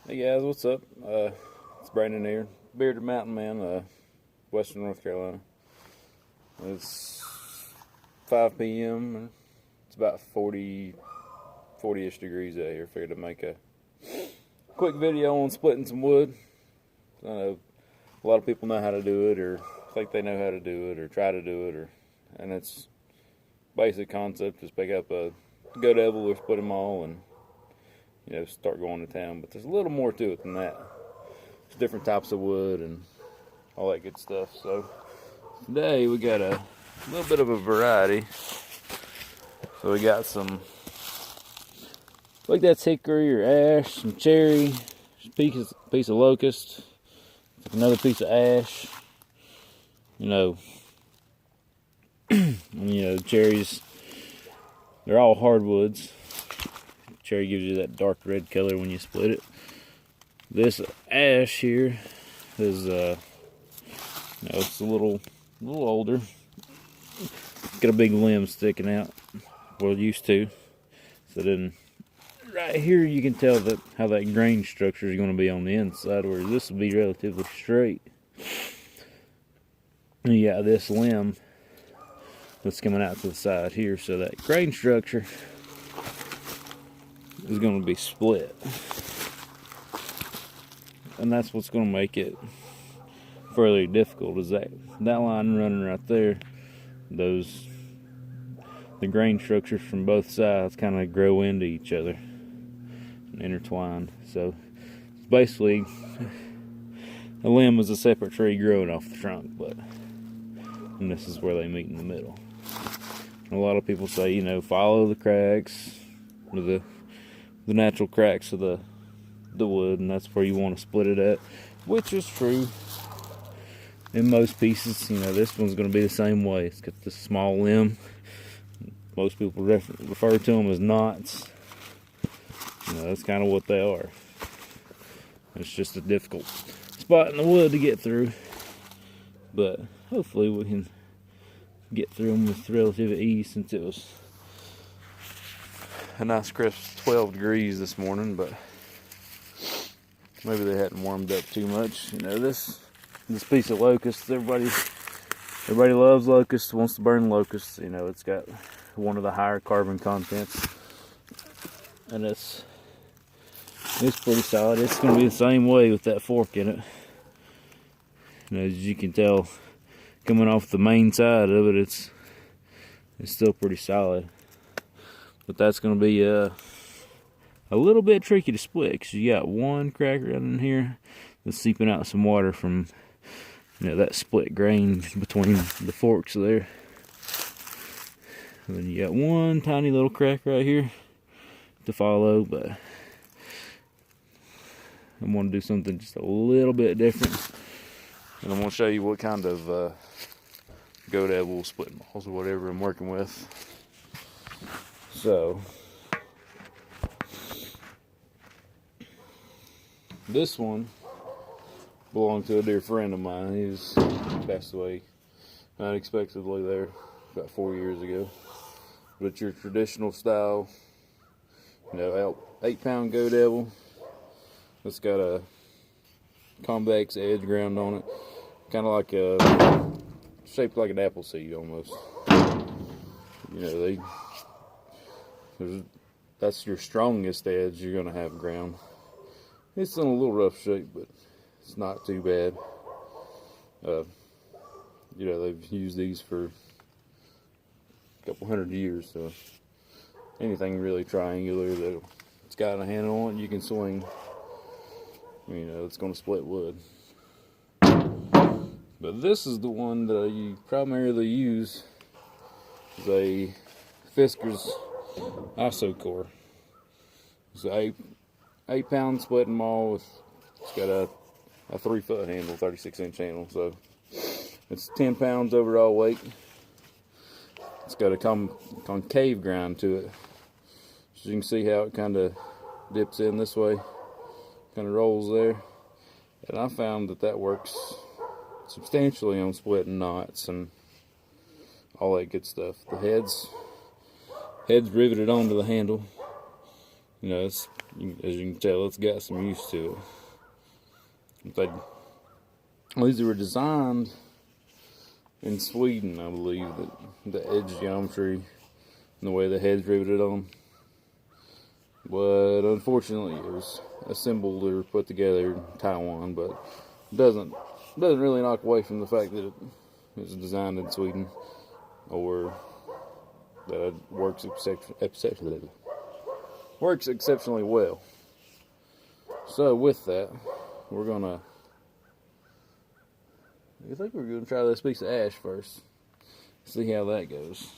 Hey guys, what's up? It's Brandon here, Bearded Mountain Man, Western North Carolina. It's 5 p.m. and it's about 40-ish degrees out here. Figured to make a quick video on splitting some wood. I know a lot of people know how to do it, or think they know how to do it, or try to do it, and it's basic concept: just pick up a go devil or split them all and start going to town. But there's a little more to it than that. There's different types of wood and all that good stuff. So today we got a little bit of a variety. So we got some, like that's hickory or ash, some cherry, piece of locust, another piece of ash. Cherries, they're all hardwoods. Cherry gives you that dark red color when you split it. This ash here is it's a little older. Got a big limb sticking out. Well, used to. So then, right here you can tell that how that grain structure is going to be on the inside, whereas this will be relatively straight. And you got this limb that's coming out to the side here, so that grain structure is going to be split, and that's what's going to make it fairly difficult. Is that line running right there? The grain structures from both sides kind of grow into each other and intertwine. So basically, a limb is a separate tree growing off the trunk, and this is where they meet in the middle. And a lot of people say, follow the cracks, or the natural cracks of the wood, and that's where you want to split it at, which is true in most pieces. This one's going to be the same way. It's got this small limb. Most people refer to them as knots. That's kind of what they are. It's just a difficult spot in the wood to get through, but hopefully we can get through them with relative ease, since it was a nice crisp 12 degrees this morning. But maybe they hadn't warmed up too much. This piece of locust, everybody loves locusts, wants to burn locusts. It's got one of the higher carbon contents, and it's pretty solid. It's going to be the same way with that fork in it. As you can tell, coming off the main side of it, it's still pretty solid. But that's going to be a little bit tricky to split, because you got one crack right in here that's seeping out some water from that split grain between the forks there. And then you got one tiny little crack right here to follow, but I'm going to do something just a little bit different. And I'm going to show you what kind of go devil split mauls or whatever I'm working with. So this one belonged to a dear friend of mine. He passed away unexpectedly there about 4 years ago. But it's your traditional style, 8-pound go devil. It's got a convex edge ground on it, kind of like shaped like an apple seed almost. That's your strongest edge you're gonna have ground. It's in a little rough shape, but it's not too bad. They've used these for a couple hundred years, so anything really triangular that it's got a handle on it, you can swing. It's going to split wood. But this is the one that you primarily use as a Fisker's isocore. It's an 8-pound splitting maul. It's got a 3-foot handle, 36-inch handle, so it's 10 pounds overall weight. It's got a concave grind to it, so you can see how it kind of dips in this way, kind of rolls there. And I found that works substantially on splitting knots and all that good stuff. The head's riveted onto the handle. you know, as you can tell, it's got some use to it. But these were designed in Sweden, I believe, that the edge geometry and the way the head's riveted on. But unfortunately, it was assembled or put together in Taiwan, but it doesn't really knock away from the fact that it was designed in Sweden, or that it works exceptionally well. So with that, I think we're gonna try this piece of ash first. See how that goes.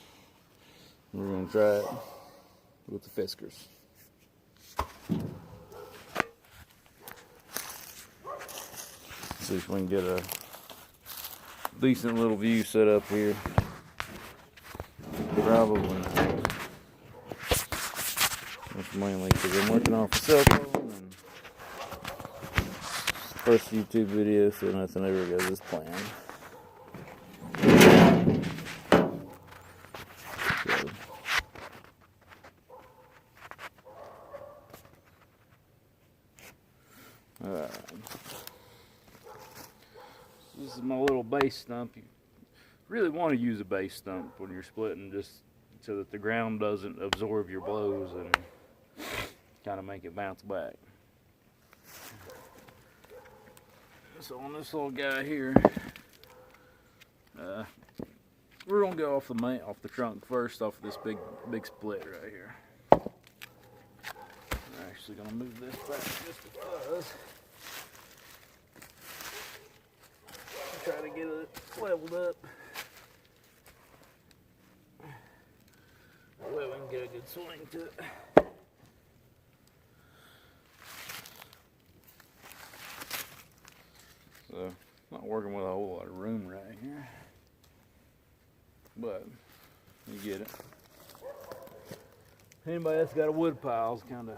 We're gonna try it with the Fiskars. See if we can get a decent little view set up here. Probably not. That's mainly because I'm working off a cell phone and first YouTube video, so nothing ever goes as planned. Alright. This is my little base stump. You really want to use a base stump when you're splitting, just so that the ground doesn't absorb your blows and kind of make it bounce back. So on this little guy here, we're gonna go off the trunk first, off this big split right here. I'm actually gonna move this back just a fuzz. Try to get it leveled up. That way we can get a good swing to it. So, not working with a whole lot of room right here, but you get it. Anybody that's got a wood pile kind of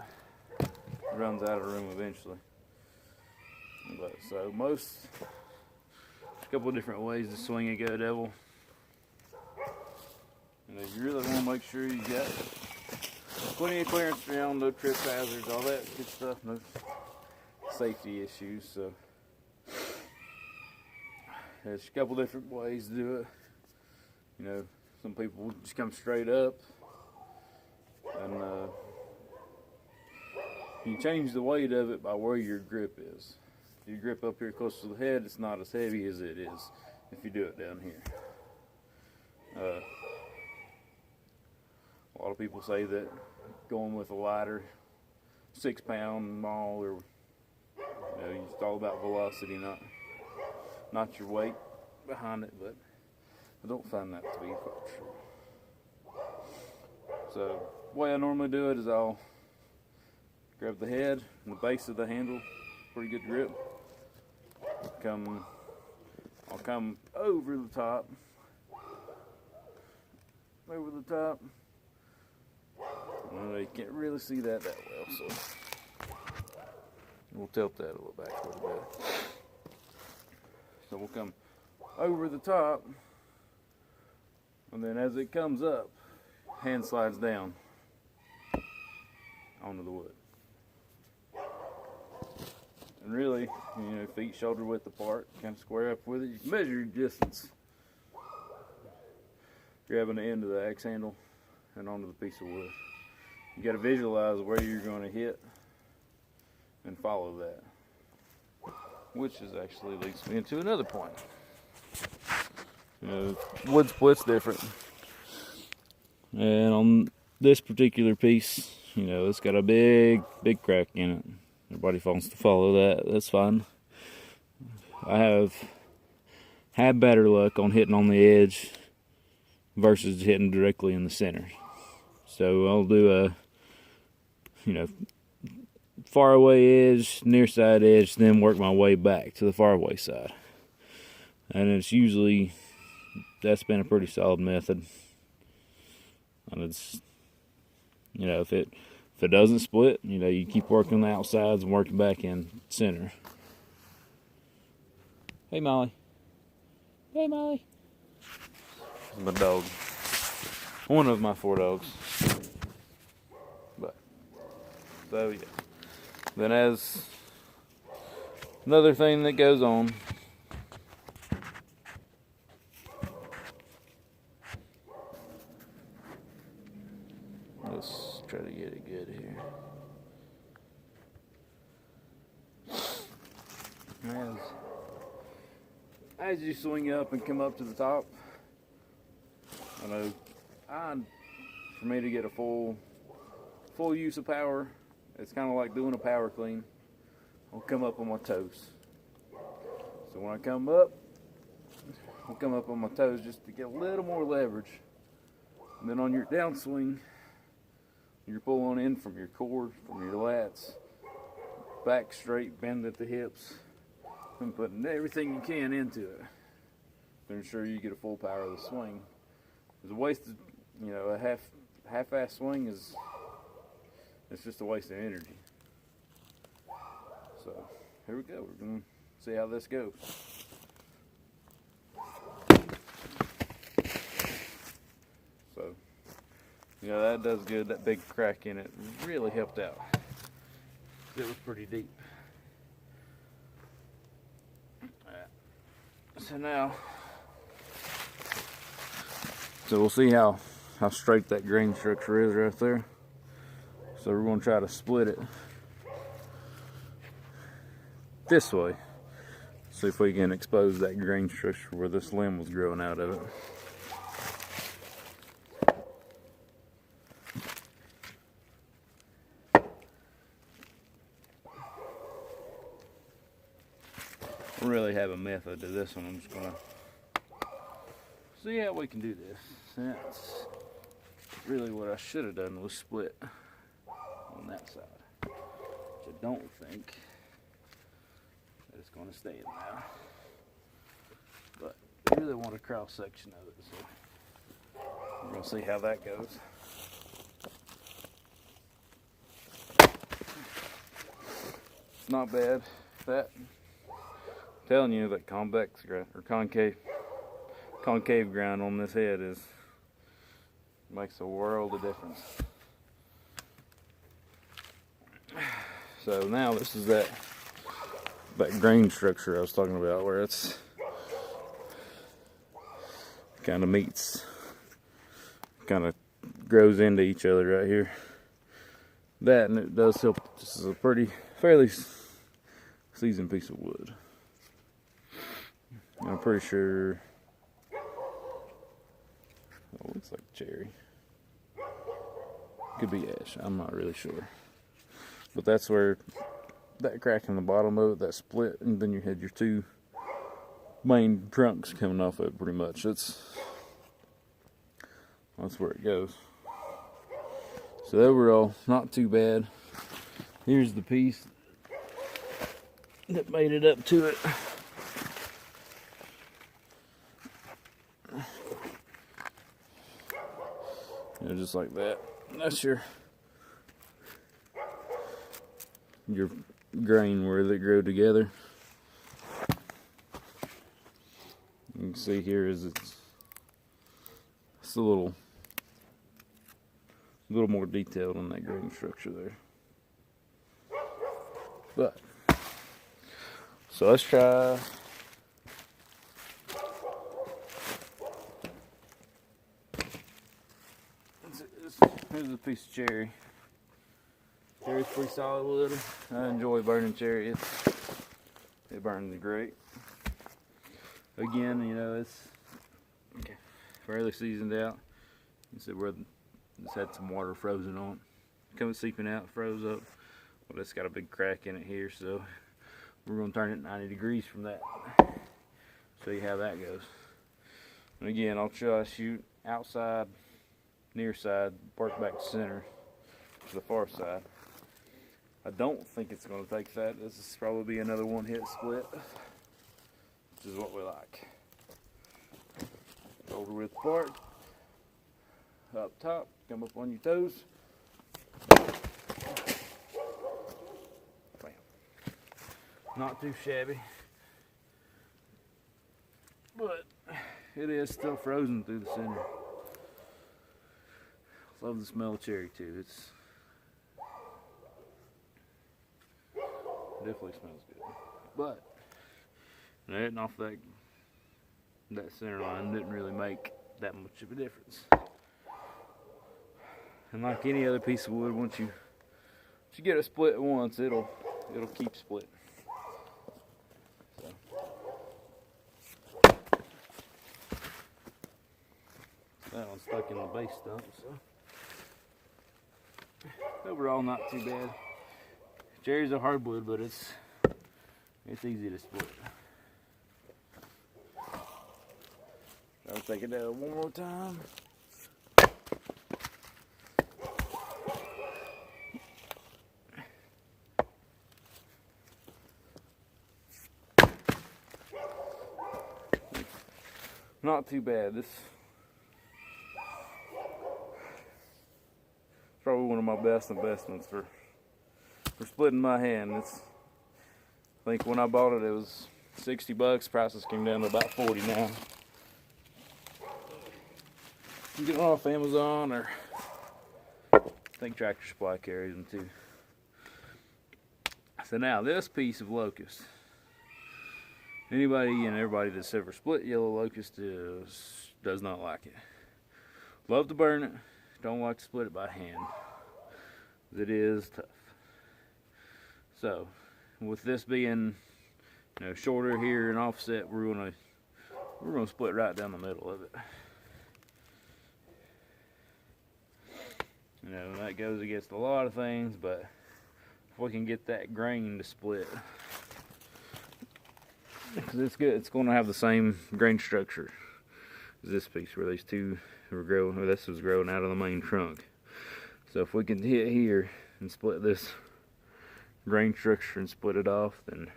runs out of room eventually. But so a couple of different ways to swing a Go Devil. And you really want to make sure you got plenty of clearance around, no trip hazards, all that good stuff, no safety issues. So there's a couple different ways to do it. You know, some people just come straight up, and you change the weight of it by where your grip is. If you grip up here close to the head, it's not as heavy as it is if you do it down here. A lot of people say that going with a lighter 6-pound maul, or it's all about velocity, not your weight behind it, but I don't find that to be quite true. So the way I normally do it is I'll grab the head and the base of the handle, pretty good grip. I'll come over the top. Well, you can't really see that well, so we'll tilt that a little back a little bit. So we'll come over the top, and then as it comes up, hand slides down onto the wood. And really, feet shoulder width apart, kind of square up with it. You can measure your distance, grabbing the end of the axe handle and onto the piece of wood. You got to visualize where you're going to hit and follow that, which actually leads me into another point. Wood split's different, and on this particular piece, it's got a big crack in it. Everybody wants to follow that, that's fine. I have had better luck on hitting on the edge versus hitting directly in the center. So I'll do a far away edge, near side edge, then work my way back to the far away side. And that's been a pretty solid method. And it's, if it doesn't split, you keep working the outsides and working back in center. Hey, Molly. Hey, Molly. My dog. One of my 4 dogs. But So yeah. Then as another thing that goes on, let's try to get it good here. As you swing up and come up to the top, I know for me to get a full use of power, it's kind of like doing a power clean. I'll come up on my toes. So when I come up, I'll come up on my toes just to get a little more leverage. And then on your downswing, you're pulling in from your core, from your lats, back straight, bend at the hips, and putting everything you can into it to ensure you get a full power of the swing. Because a wasted, a half-ass swing it's just a waste of energy. So here we go. We're gonna see how this goes. So that does good. That big crack in it really helped out. It was pretty deep. So now, we'll see how straight that grain structure is right there. So we're going to try to split it this way. See if we can expose that grain structure where this limb was growing out of it. I don't really have a method to this one. I'm just going to see how we can do this. That's really what I should have done was split on that side, which I don't think that it's going to stay in now. But I really want a cross section of it, so we're going to see how that goes. It's not bad. That, I'm telling you, that convex ground or concave ground on this head makes a world of difference. So now this is that grain structure I was talking about, where it's kind of grows into each other right here. That, and it does help. This is a fairly seasoned piece of wood. I'm pretty sure. Oh, looks like cherry. Could be ash. I'm not really sure. But that's where that crack in the bottom of it, that split, and then you had your two main trunks coming off of it pretty much. That's where it goes. So overall, not too bad. Here's the piece that made it up to it. Just like that. That's your grain where they grow together. You can see here it's a little more detailed on that grain structure there. But so let's try. Here's a piece of cherry. Cherry's pretty solid wood. I enjoy burning cherry. It burns great. Again, it's fairly seasoned out. You see where it's had some water frozen on it. Coming seeping out, froze up. Well, it's got a big crack in it here, so we're going to turn it 90 degrees from that. Show you how that goes. And again, I'll try to shoot outside, near side, work back to center to the far side. I don't think it's going to take that. This is probably another one-hit split, which is what we like. Shoulder width apart, up top, come up on your toes. Bam. Not too shabby, but it is still frozen through the center. Love the smell of cherry too. definitely smells good. But hitting off that center line didn't really make that much of a difference. And like any other piece of wood, once you get it split once, it'll keep splitting. So. That one's stuck in the base stump, so overall not too bad. Cherry's a hardwood, but it's easy to split. I'll take it down one more time. Not too bad. This is probably one of my best investments for splitting my hand. I think when I bought it, it was $60. Prices came down to about 40 now. You can get it off Amazon, or I think Tractor Supply carries them too. So now this piece of locust. Anybody and everybody that's ever split yellow locust does not like it. Love to burn it, don't like to split it by hand. It is tough. So, with this being shorter here and offset, we're gonna split right down the middle of it. That goes against a lot of things, but if we can get that grain to split. Because it's good, it's going to have the same grain structure as this piece where these two were growing. This was growing out of the main trunk. So if we can hit here and split this grain structure and split it off, then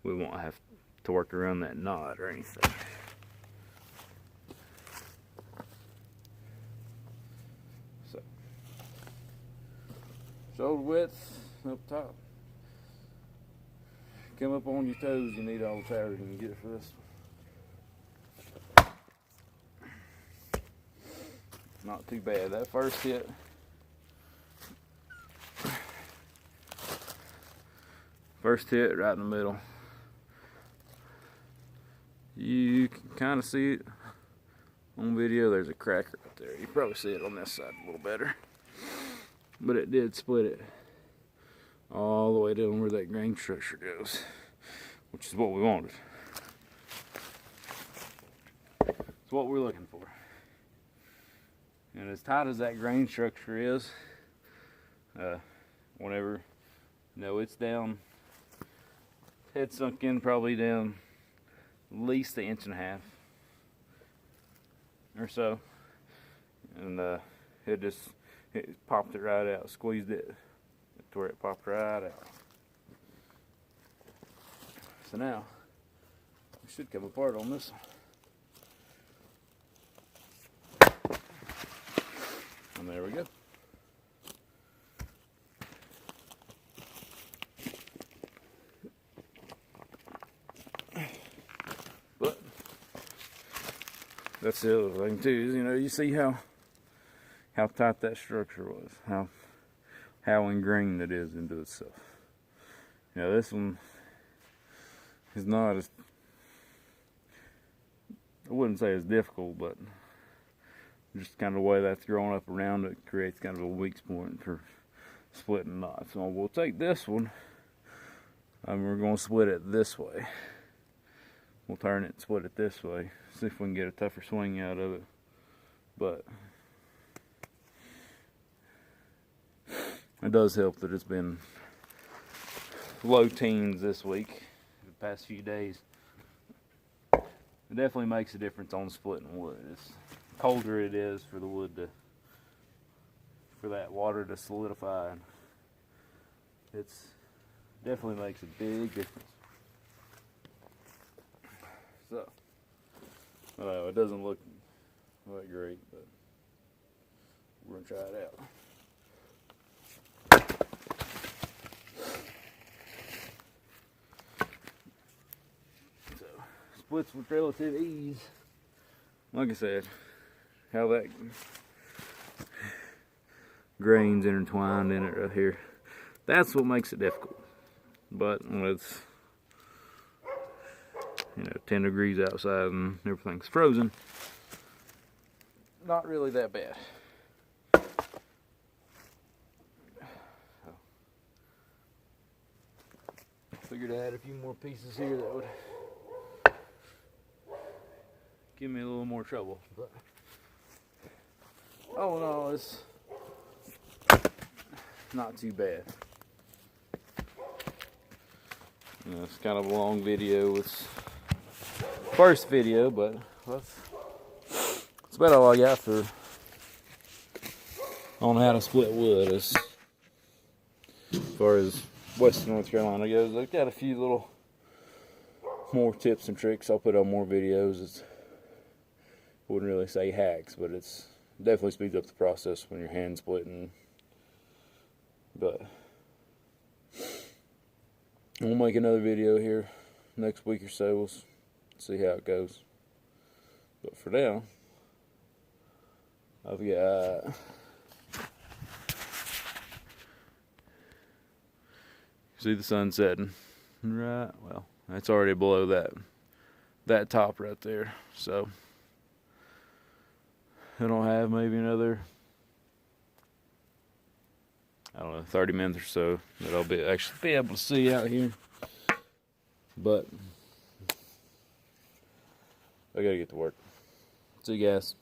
we won't have to work around that knot or anything. So, shoulder width up top. Come up on your toes, you need all the power you can get for this one. Not too bad. That first hit, right in the middle. You can kind of see it on video. There's a crack right there. You probably see it on this side a little better. But it did split it all the way down where that grain structure goes, which is what we wanted. It's what we're looking for. And as tight as that grain structure is, whenever it's down, head sunk in probably down at least 1.5 inches or so, and it popped it right out, squeezed it to where it popped right out. So now we should come apart on this one. And there we go. But that's the other thing too, is you see how tight that structure was, how ingrained it is into itself. This one is not as, I wouldn't say as difficult, but just kind of the way that's growing up around it creates kind of a weak point for splitting knots. So we'll take this one and we're going to split it this way. We'll turn it and split it this way, see if we can get a tougher swing out of it. But it does help that it's been low teens this week, the past few days. It definitely makes a difference on splitting wood. It's colder it is for the wood for that water to solidify. It's definitely makes a big difference. So, it doesn't look that great, but we're gonna try it out. So, splits with relative ease. Like I said, how that grain's intertwined in it right here. That's what makes it difficult. But when it's, 10 degrees outside and everything's frozen, not really that bad. Figured I had a few more pieces here that would give me a little more trouble, but oh no, it's not too bad. It's kind of a long video. It's first video, but that's about all I got for on how to split wood as far as Western North Carolina goes. I've got a few little more tips and tricks. I'll put on more videos. I wouldn't really say hacks, but it's definitely speeds up the process when you're hand splitting. But we'll make another video here next week or so. We'll see how it goes. But for now, I've got, see the sun setting, right? Well, it's already below that top right there. So I don't have maybe another, I don't know, 30 minutes or so that I'll actually be able to see out here. But I gotta get to work. See you guys.